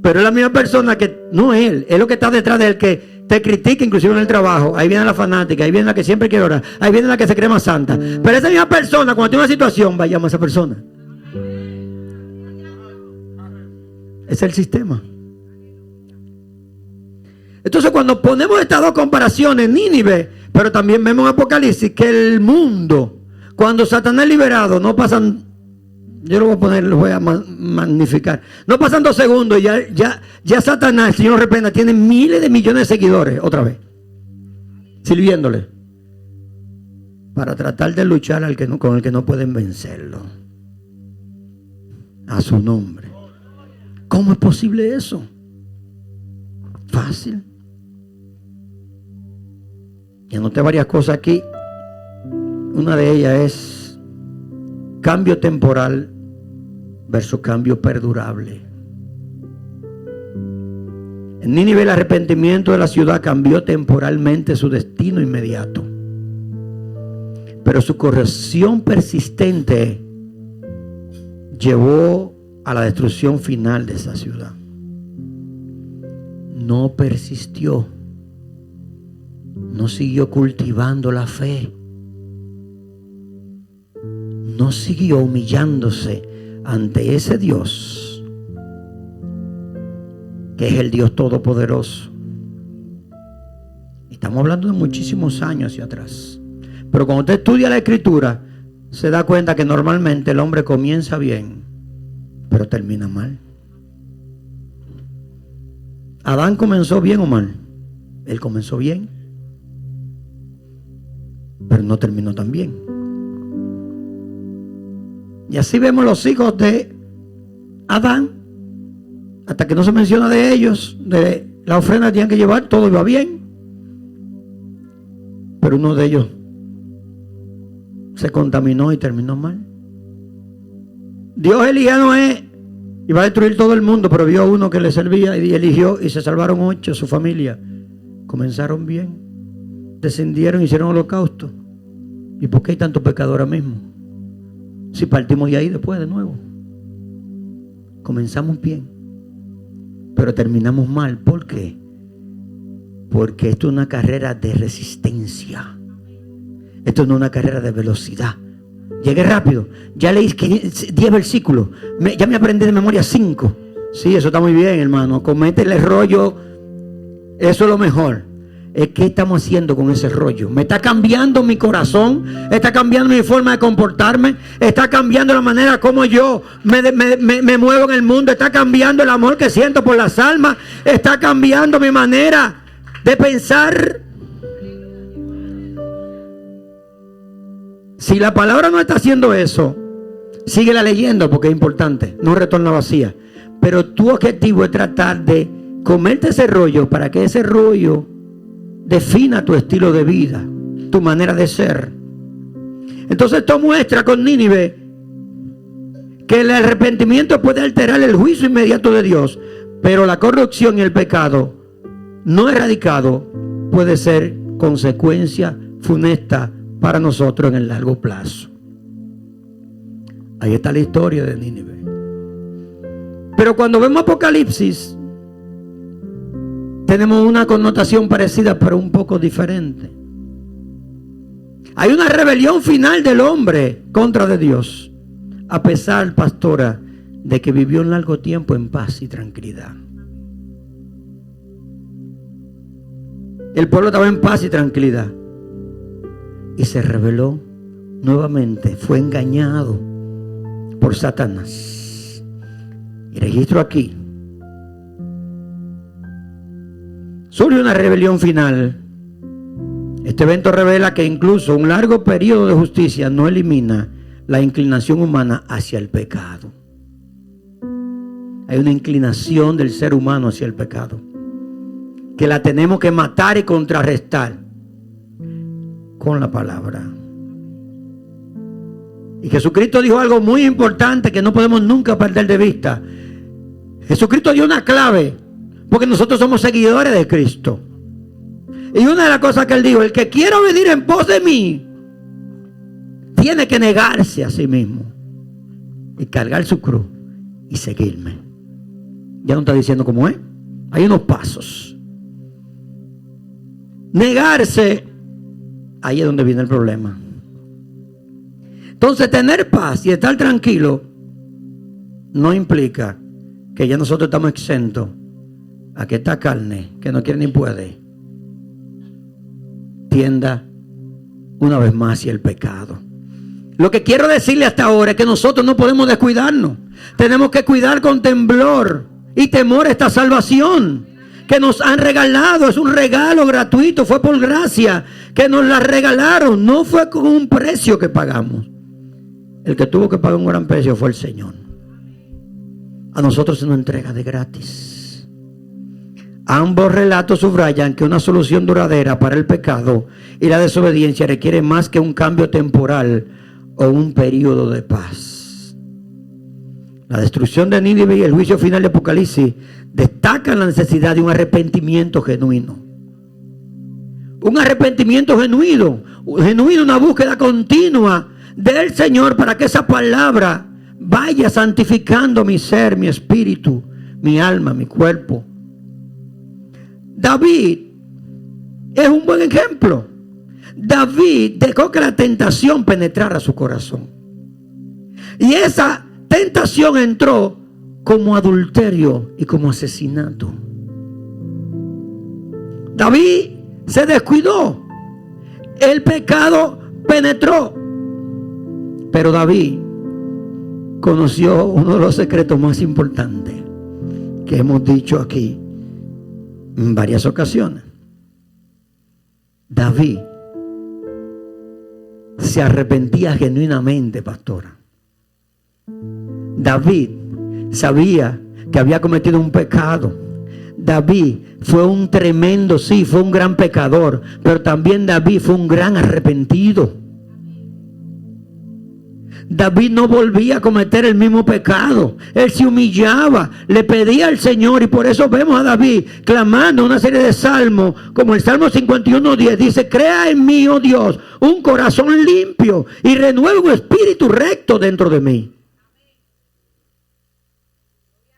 Pero es la misma persona que, no él, es lo que está detrás del que te critica, inclusive en el trabajo. Ahí viene la fanática, ahí viene la que siempre quiere orar, ahí viene la que se cree más santa. Pero esa misma persona, cuando tiene una situación, va a llamar a esa persona. Es el sistema. Entonces, cuando ponemos estas dos comparaciones, Nínive, pero también vemos en Apocalipsis que el mundo, cuando Satanás es liberado, no pasan, yo lo voy a poner, lo voy a magnificar, no pasan 2 segundos y ya Satanás, el Señor reprenda, tiene miles de millones de seguidores otra vez, sirviéndole, para tratar de luchar con el que no pueden vencerlo. A su nombre. ¿Cómo es posible eso? Fácil. Y anoté varias cosas aquí. Una de ellas es cambio temporal versus cambio perdurable. En Nínive, el arrepentimiento de la ciudad cambió temporalmente su destino inmediato, pero su corrupción persistente llevó a la destrucción final de esa ciudad. No persistió, no siguió cultivando la fe, no siguió humillándose ante ese Dios que es el Dios todopoderoso. Estamos hablando de muchísimos años hacia atrás, pero cuando usted estudia la Escritura se da cuenta que normalmente el hombre comienza bien pero termina mal. Adán comenzó bien o mal. Él comenzó bien, pero no terminó tan bien. Y así vemos los hijos de Adán. Hasta que no se menciona de ellos, de la ofrenda que tenían que llevar, todo iba bien. Pero uno de ellos se contaminó y terminó mal. Dios eligió a Noé, iba a destruir todo el mundo, pero vio a uno que le servía y eligió, y se salvaron 8, su familia. Comenzaron bien, descendieron, hicieron holocausto. ¿Y por qué hay tanto pecado ahora mismo? Si partimos de ahí después de nuevo. Comenzamos bien, pero terminamos mal. ¿Por qué? Porque esto es una carrera de resistencia. Esto no es una carrera de velocidad. Llegué rápido, ya leí 10 versículos, ya me aprendí de memoria 5. Sí, eso está muy bien, hermano. Comete el rollo, eso es lo mejor. ¿Qué estamos haciendo con ese rollo? ¿Me está cambiando mi corazón? ¿Está cambiando mi forma de comportarme? ¿Está cambiando la manera como yo me muevo en el mundo? ¿Está cambiando el amor que siento por las almas? ¿Está cambiando mi manera de pensar? Si la palabra no está haciendo eso, síguela leyendo porque es importante, no retorna vacía. Pero tu objetivo es tratar de comerte ese rollo para que ese rollo defina tu estilo de vida, tu manera de ser. Entonces esto muestra con Nínive que el arrepentimiento puede alterar el juicio inmediato de Dios, pero la corrupción y el pecado no erradicado puede ser consecuencia funesta para nosotros en el largo plazo. Ahí está la historia de Nínive. Pero cuando vemos Apocalipsis, tenemos una connotación parecida, pero un poco diferente. Hay una rebelión final del hombre contra de Dios, a pesar, pastora, de que vivió un largo tiempo en paz y tranquilidad. El pueblo estaba en paz y tranquilidad. Y se rebeló nuevamente. Fue engañado por Satanás. Y registro aquí. Surge una rebelión final. Este evento revela que incluso un largo periodo de justicia no elimina la inclinación humana hacia el pecado. Hay una inclinación del ser humano hacia el pecado que la tenemos que matar y contrarrestar con la palabra. Y Jesucristo dijo algo muy importante que no podemos nunca perder de vista. Jesucristo dio una clave, porque nosotros somos seguidores de Cristo. Y una de las cosas que Él dijo: el que quiera venir en pos de mí, tiene que negarse a sí mismo y cargar su cruz y seguirme. Ya no está diciendo cómo es. Hay unos pasos. Negarse, ahí es donde viene el problema. Entonces, tener paz y estar tranquilo no implica que ya nosotros estamos exentos a que esta carne, que no quiere ni puede, tienda una vez más hacia el pecado. Lo que quiero decirle hasta ahora es que nosotros no podemos descuidarnos. Tenemos que cuidar con temblor y temor esta salvación que nos han regalado. Es un regalo gratuito, fue por gracia que nos la regalaron, no fue con un precio que pagamos. El que tuvo que pagar un gran precio fue el Señor. A nosotros se nos entrega de gratis. Ambos relatos subrayan que una solución duradera para el pecado y la desobediencia requiere más que un cambio temporal o un periodo de paz. La destrucción de Nínive y el juicio final de Apocalipsis destacan la necesidad de un arrepentimiento genuino. Un arrepentimiento genuino, una búsqueda continua del Señor para que esa palabra vaya santificando mi ser, mi espíritu, mi alma, mi cuerpo. David es un buen ejemplo. David dejó que la tentación penetrara su corazón. Y esa tentación entró como adulterio y como asesinato. David se descuidó. El pecado penetró. Pero David conoció uno de los secretos más importantes que hemos dicho aquí en varias ocasiones. David se arrepentía genuinamente, pastora. David sabía que había cometido un pecado. David fue un tremendo, sí, fue un gran pecador, pero también David fue un gran arrepentido. David no volvía a cometer el mismo pecado. Él se humillaba, le pedía al Señor, y por eso vemos a David clamando una serie de salmos, como el Salmo 51:10 dice: crea en mí, oh Dios, un corazón limpio y renueva un espíritu recto dentro de mí.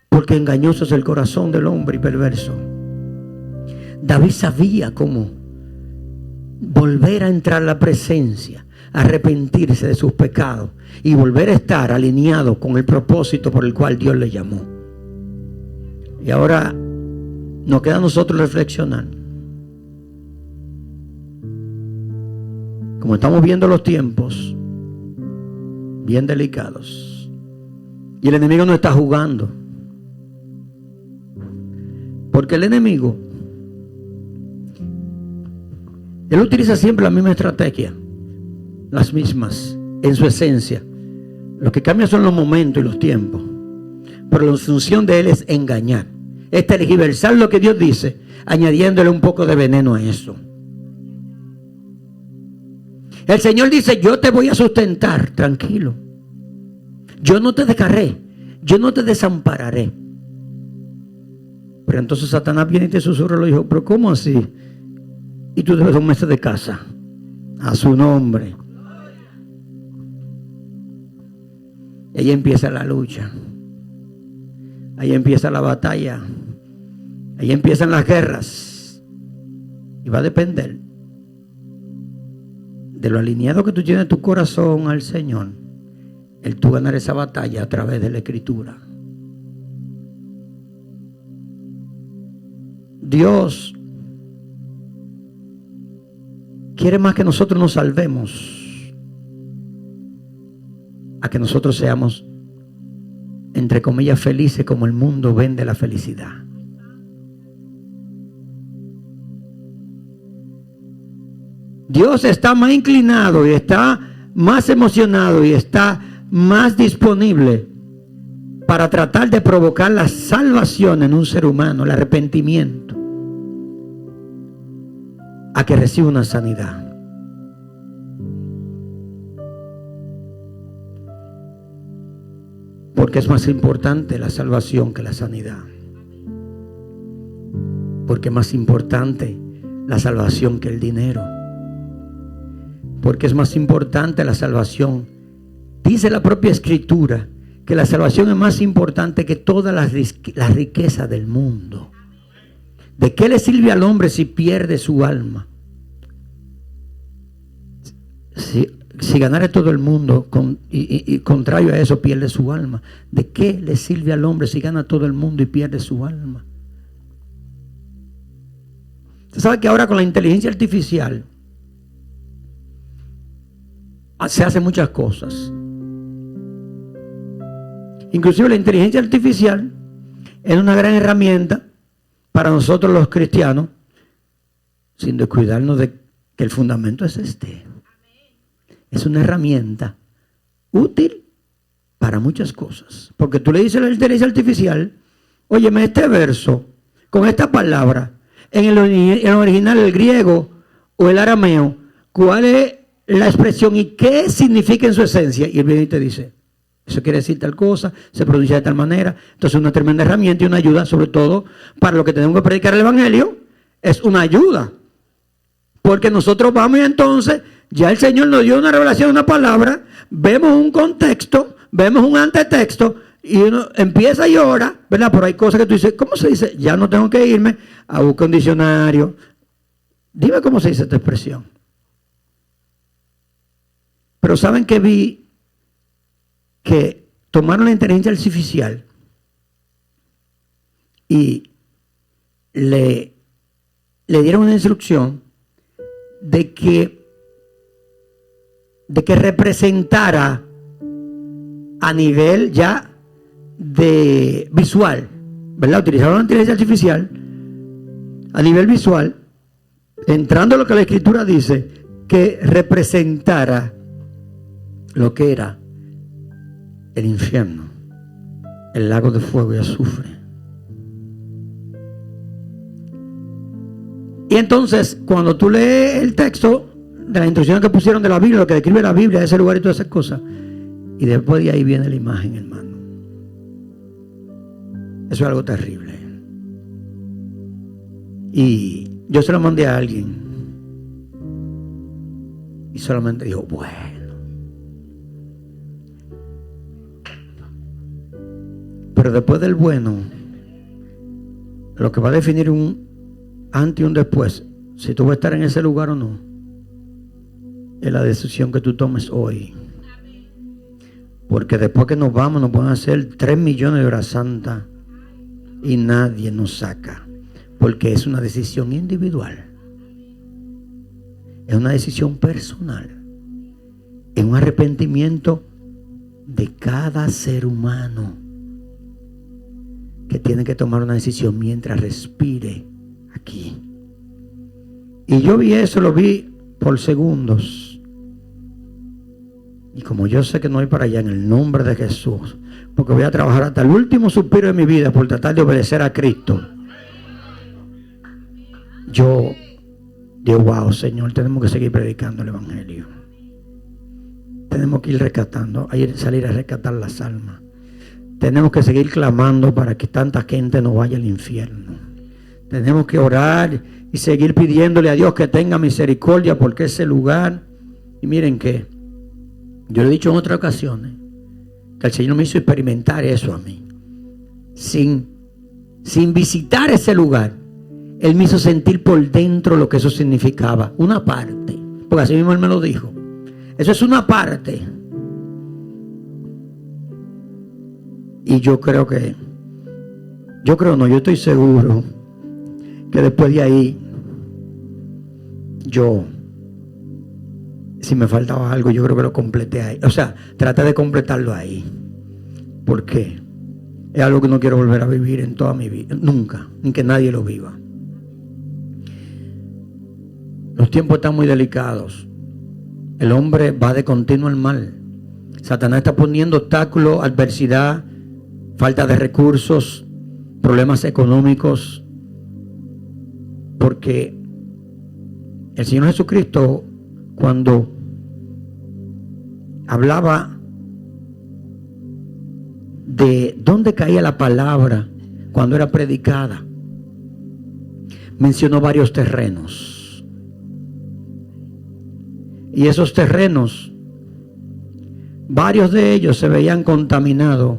Porque engañoso es el corazón del hombre y perverso. David sabía cómo volver a entrar a la presencia, arrepentirse de sus pecados y volver a estar alineado con el propósito por el cual Dios le llamó. Y ahora nos queda a nosotros reflexionar. Como estamos viendo los tiempos bien delicados y el enemigo no está jugando, porque el enemigo, él utiliza siempre la misma estrategia, las mismas en su esencia. Lo que cambia son los momentos y los tiempos, pero la función de él es engañar, es tergiversar lo que Dios dice, añadiéndole un poco de veneno a eso. El Señor dice: yo te voy a sustentar, tranquilo, yo no te dejaré, yo no te desampararé. Pero entonces Satanás viene y te susurra, lo dijo: pero ¿cómo así? Y tú debes 2 meses de casa a su nombre. Y ahí empieza la lucha, ahí empieza la batalla, ahí empiezan las guerras. Y va a depender de lo alineado que tú tienes tu corazón al Señor, el tú ganar esa batalla a través de la Escritura. Dios quiere más que nosotros nos salvemos a que nosotros seamos, entre comillas, felices como el mundo vende la felicidad. Dios está más inclinado y está más emocionado y está más disponible para tratar de provocar la salvación en un ser humano, el arrepentimiento, a que reciba una sanidad. Porque es más importante la salvación que la sanidad. Porque es más importante la salvación que el dinero. Porque es más importante la salvación. Dice la propia Escritura que la salvación es más importante que todas las riquezas del mundo. ¿De qué le sirve al hombre si pierde su alma? Si ganara todo el mundo y contrario a eso pierde su alma. ¿De qué le sirve al hombre si gana todo el mundo y pierde su alma? Usted sabe que ahora con la inteligencia artificial se hacen muchas cosas. Inclusive la inteligencia artificial es una gran herramienta para nosotros los cristianos, sin descuidarnos de que el fundamento es este. Es una herramienta útil para muchas cosas. Porque tú le dices a la inteligencia artificial, óyeme, este verso, con esta palabra, en el original, el griego o el arameo, ¿cuál es la expresión y qué significa en su esencia? Y él viene y te dice, eso quiere decir tal cosa, se pronuncia de tal manera. Entonces una tremenda herramienta y una ayuda, sobre todo para lo que tenemos que predicar el evangelio, es una ayuda. Porque nosotros vamos y entonces ya el Señor nos dio una revelación, una palabra, vemos un contexto, vemos un antetexto y uno empieza y ora, ¿verdad? Pero hay cosas que tú dices, ¿cómo se dice? Ya no tengo que irme a buscar un diccionario. Dime cómo se dice esta expresión. Pero ¿saben que vi? Que tomaron la inteligencia artificial y le dieron una instrucción de que representara a nivel ya de visual, ¿verdad? Utilizaron la inteligencia artificial a nivel visual, entrando a lo que la Escritura dice, que representara lo que era el infierno, el lago de fuego y azufre. Y entonces, cuando tú lees el texto de la instrucción que pusieron de la Biblia, lo que describe la Biblia, ese lugar y todas esas cosas, y después de ahí viene la imagen, hermano. Eso es algo terrible. Y yo se lo mandé a alguien y solamente dijo, bueno. Pero después del bueno, lo que va a definir un antes y un después, si tú vas a estar en ese lugar o no, es la decisión que tú tomes hoy. Porque después que nos vamos, nos pueden hacer 3 millones de horas santas y nadie nos saca. Porque es una decisión individual. Es una decisión personal. Es un arrepentimiento de cada ser humano que tiene que tomar una decisión mientras respire aquí. Y yo vi eso, lo vi por segundos. Y como yo sé que no voy para allá, en el nombre de Jesús, porque voy a trabajar hasta el último suspiro de mi vida por tratar de obedecer a Cristo, yo digo, wow, Señor, tenemos que seguir predicando el evangelio. Tenemos que ir rescatando, salir a rescatar las almas. Tenemos que seguir clamando para que tanta gente no vaya al infierno. Tenemos que orar y seguir pidiéndole a Dios que tenga misericordia, porque ese lugar, y miren que yo lo he dicho en otras ocasiones, que el Señor me hizo experimentar eso a mí. Sin visitar ese lugar, Él me hizo sentir por dentro lo que eso significaba. Una parte, porque así mismo Él me lo dijo. Eso es una parte. Y yo estoy seguro que después de ahí yo Si me faltaba algo, yo creo que lo completé ahí. O sea, trata de completarlo ahí. ¿Por qué? Es algo que no quiero volver a vivir en toda mi vida. Nunca. Ni que nadie lo viva. Los tiempos están muy delicados. El hombre va de continuo al mal. Satanás está poniendo obstáculos, adversidad, falta de recursos, problemas económicos. Porque el Señor Jesucristo, cuando hablaba de dónde caía la palabra cuando era predicada, mencionó varios terrenos. Y esos terrenos, varios de ellos se veían contaminados.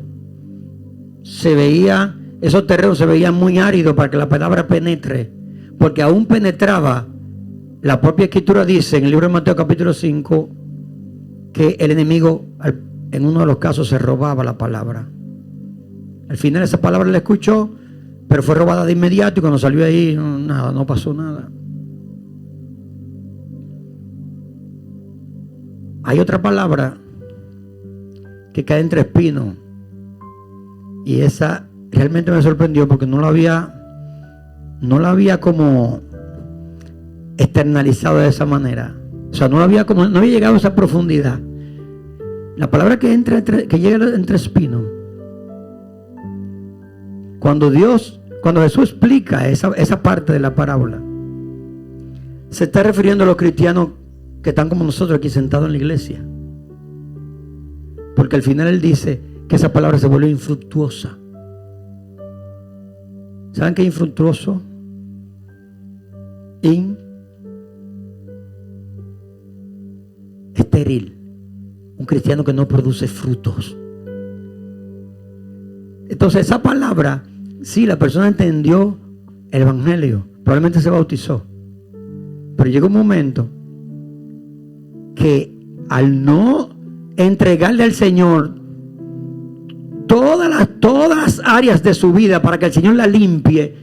Esos terrenos se veían muy áridos para que la palabra penetre, porque aún penetraba. La propia Escritura dice en el libro de Mateo capítulo 5 que el enemigo en uno de los casos se robaba la palabra. Al final esa palabra la escuchó, pero fue robada de inmediato, y cuando salió ahí no pasó nada. Hay otra palabra que cae entre espinos, y esa realmente me sorprendió porque no la había como externalizado de esa manera. O sea, no había llegado a esa profundidad. La palabra que llega entre espinos, cuando Jesús explica esa parte de la parábola, se está refiriendo a los cristianos que están como nosotros aquí sentados en la iglesia. Porque al final él dice que esa palabra se vuelve infructuosa. ¿Saben qué es infructuoso? Estéril. Un cristiano que no produce frutos. Entonces esa palabra, sí, la persona entendió el evangelio, probablemente se bautizó, pero llegó un momento que al no entregarle al Señor todas las áreas de su vida para que el Señor la limpie,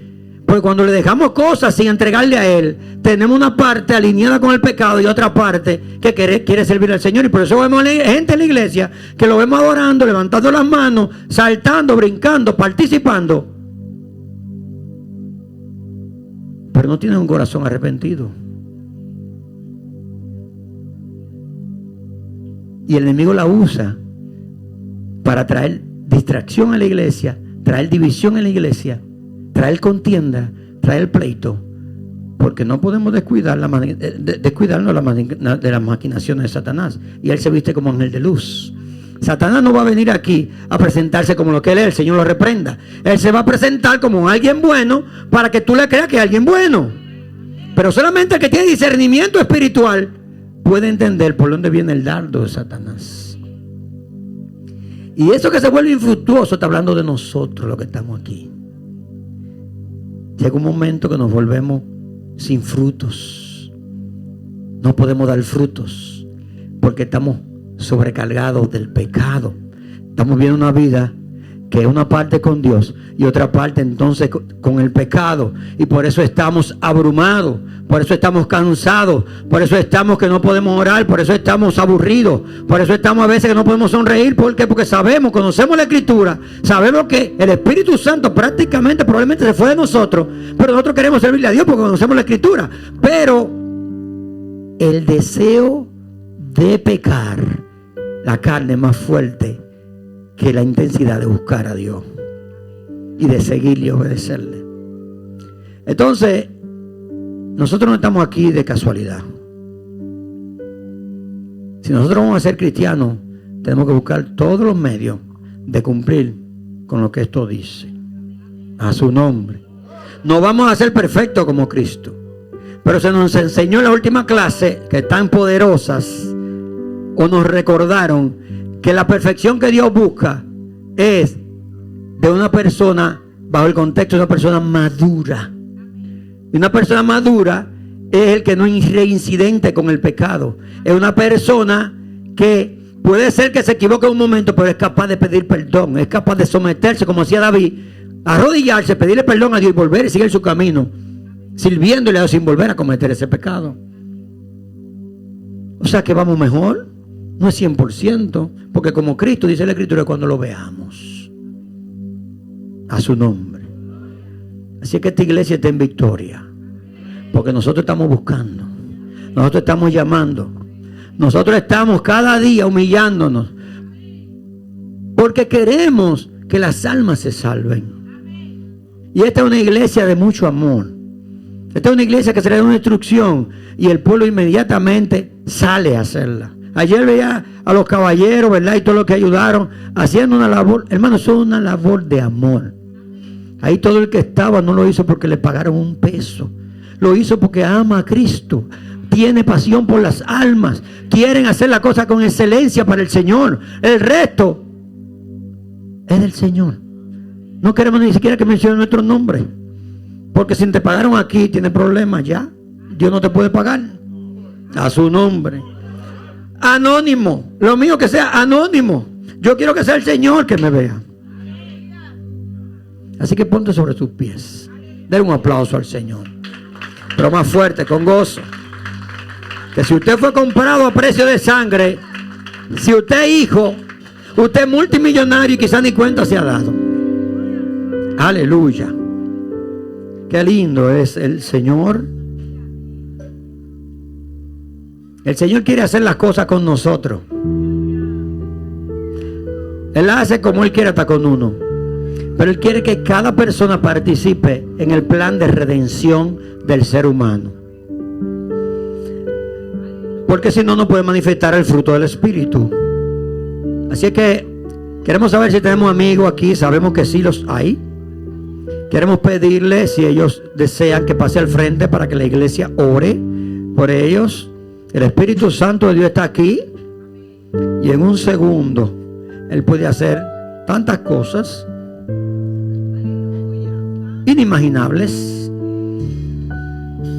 porque cuando le dejamos cosas sin entregarle a Él, tenemos una parte alineada con el pecado y otra parte que quiere servir al Señor. Y por eso vemos gente en la iglesia que lo vemos adorando, levantando las manos, saltando, brincando, participando, pero no tienen un corazón arrepentido. Y el enemigo la usa para traer distracción a la iglesia, traer división en la iglesia, traer contienda, traer pleito, porque no podemos descuidarnos de las maquinaciones de Satanás. Y él se viste como ángel de luz. Satanás no va a venir aquí a presentarse como lo que él es, el Señor lo reprenda. Él se va a presentar como alguien bueno para que tú le creas que es alguien bueno. Pero solamente el que tiene discernimiento espiritual puede entender por dónde viene el dardo de Satanás. Y eso que se vuelve infructuoso está hablando de nosotros, los que estamos aquí. Llega un momento que nos volvemos sin frutos. No podemos dar frutos porque estamos sobrecargados del pecado. Estamos viviendo una vida que es una parte con Dios y otra parte entonces con el pecado, y por eso estamos abrumados, por eso estamos cansados, por eso estamos que no podemos orar, por eso estamos aburridos, por eso estamos a veces que no podemos sonreír. ¿Por qué? Porque conocemos la Escritura, sabemos que el Espíritu Santo probablemente se fue de nosotros, pero nosotros queremos servirle a Dios porque conocemos la Escritura. Pero el deseo de pecar, la carne es más fuerte que la intensidad de buscar a Dios y de seguirle y obedecerle. Entonces, nosotros no estamos aquí de casualidad. Si nosotros vamos a ser cristianos, tenemos que buscar todos los medios de cumplir con lo que esto dice. A su nombre. No vamos a ser perfectos como Cristo, pero se nos enseñó en la última clase, que tan poderosas, o nos recordaron que la perfección que Dios busca es de una persona, bajo el contexto de una persona madura. Y una persona madura es el que no es reincidente con el pecado. Es una persona que puede ser que se equivoque en un momento, pero es capaz de pedir perdón, es capaz de someterse, como hacía David, arrodillarse, pedirle perdón a Dios y volver y seguir su camino, sirviéndole sin volver a cometer ese pecado. O sea que vamos mejor. No es 100%, porque como Cristo dice la Escritura, cuando lo veamos a su nombre. Así que esta iglesia está en victoria, porque nosotros estamos buscando, nosotros estamos llamando, nosotros estamos cada día humillándonos, porque queremos que las almas se salven. Y esta es una iglesia de mucho amor. Esta es una iglesia que se le da una instrucción y el pueblo inmediatamente sale a hacerla. Ayer veía a los caballeros, ¿verdad? Y todos los que ayudaron haciendo una labor. Hermano, eso es una labor de amor. Ahí todo el que estaba no lo hizo porque le pagaron un peso. Lo hizo porque ama a Cristo. Tiene pasión por las almas. Quieren hacer la cosa con excelencia para el Señor. El resto es del Señor. No queremos ni siquiera que mencione nuestro nombre. Porque si te pagaron aquí, tiene problemas ya. Dios no te puede pagar. A su nombre. Anónimo. Lo mío que sea anónimo. Yo quiero que sea el Señor que me vea. Así que ponte sobre tus pies. Den un aplauso al Señor. Pero más fuerte, con gozo. Que si usted fue comprado a precio de sangre, si usted es hijo, usted es multimillonario y quizás ni cuenta se ha dado. Aleluya. Qué lindo es el Señor. El Señor quiere hacer las cosas con nosotros. Él hace como Él quiere hasta con uno. Pero Él quiere que cada persona participe en el plan de redención del ser humano. Porque si no, no puede manifestar el fruto del Espíritu. Así que queremos saber si tenemos amigos aquí. Sabemos que sí los hay. Queremos pedirle si ellos desean que pase al frente para que la iglesia ore por ellos. El Espíritu Santo de Dios está aquí. Y en un segundo Él puede hacer tantas cosas inimaginables.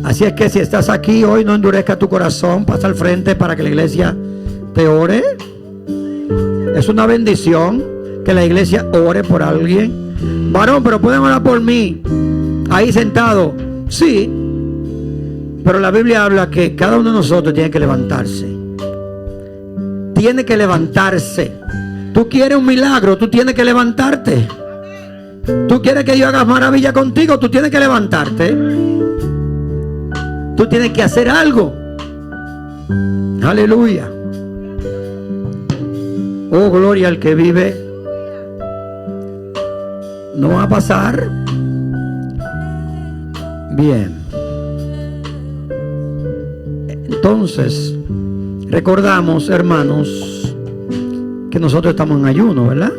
Así es que si estás aquí hoy, no endurezca tu corazón, pasa al frente para que la iglesia te ore. Es una bendición que la iglesia ore por alguien. Varón, pero pueden orar por mí ahí sentado. Sí, pero la Biblia habla que cada uno de nosotros tiene que levantarse. Tiene que levantarse. Tú quieres un milagro, tú tienes que levantarte. Tú quieres que Dios haga maravilla contigo, tú tienes que levantarte. Tú tienes que hacer algo. Aleluya. Oh, gloria al que vive. No va a pasar. Bien. Entonces, recordamos, hermanos, que nosotros estamos en ayuno, ¿verdad?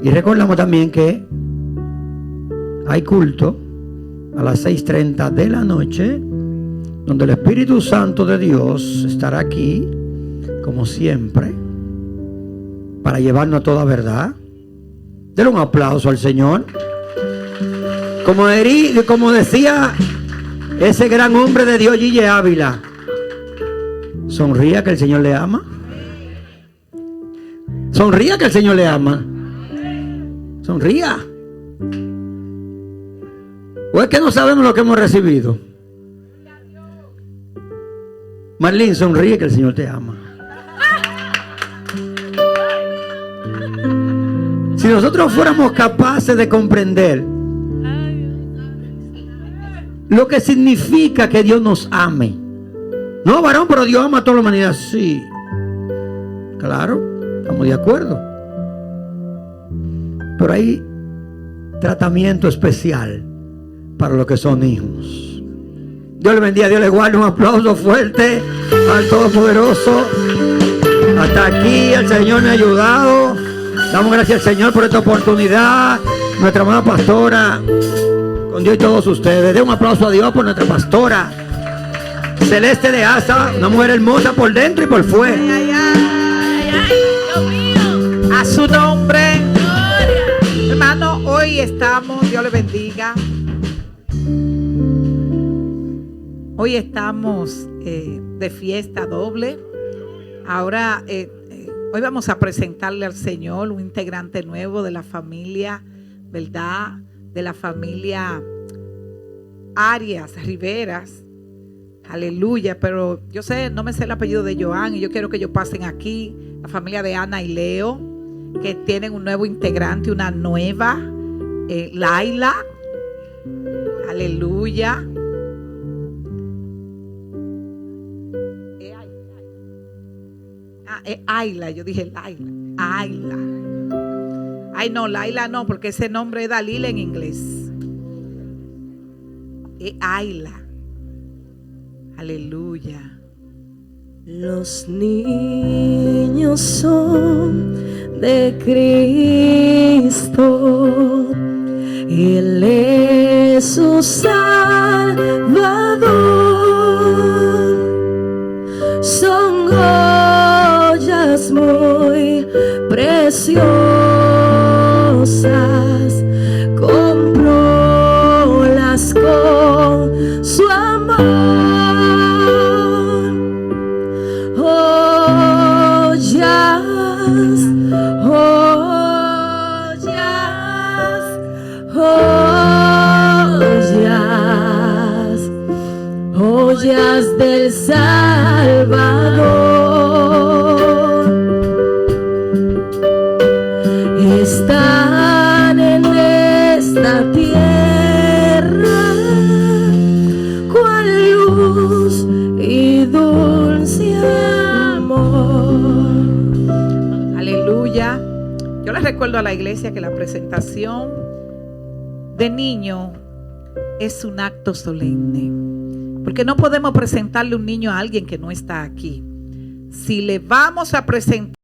Y recordamos también que hay culto a las 6:30 de la noche, donde el Espíritu Santo de Dios estará aquí, como siempre, para llevarnos a toda verdad. Denle un aplauso al Señor. Como decía ese gran hombre de Dios, Gille Ávila, sonría que el Señor le ama. Sonría que el Señor le ama. Sonría. ¿O es que no sabemos lo que hemos recibido? Marlene, sonríe que el Señor te ama. Si nosotros fuéramos capaces de comprender lo que significa que Dios nos ame. No, varón, pero Dios ama a toda la humanidad. Sí, claro, estamos de acuerdo. Pero hay tratamiento especial para los que son hijos. Dios le bendiga, Dios le guarde. Un aplauso fuerte al Todopoderoso. Hasta aquí el Señor me ha ayudado. Damos gracias al Señor por esta oportunidad. Nuestra amada pastora, con Dios y todos ustedes. Den un aplauso a Dios por nuestra pastora Celeste de Asa, una mujer hermosa por dentro y por fuera. Ay, ay, ay, Dios mío. A su nombre. Gloria. Hermano, hoy estamos, Dios le bendiga. Hoy estamos de fiesta doble. Ahora, hoy vamos a presentarle al Señor un integrante nuevo de la familia, ¿verdad? De la familia Arias Riveras. Aleluya, pero yo sé, no me sé el apellido de Joan y yo quiero que ellos pasen aquí, la familia de Ana y Leo, que tienen un nuevo integrante, una nueva, Laila. Aleluya. Ayla, yo dije Laila. Ayla. Ay, no, Laila no, porque ese nombre es Dalila en inglés. Es Ayla. Aleluya. Los niños son de Cristo. Él es su Salvador. Son joyas muy preciosas. Comprólas con su amor. Joyas, joyas, joyas del Salvador. Están en esta tierra, cual luz y dulce amor. Aleluya. Yo les recuerdo a la iglesia que la presentación de niño es un acto solemne, porque no podemos presentarle un niño a alguien que no está aquí. Si le vamos a presentar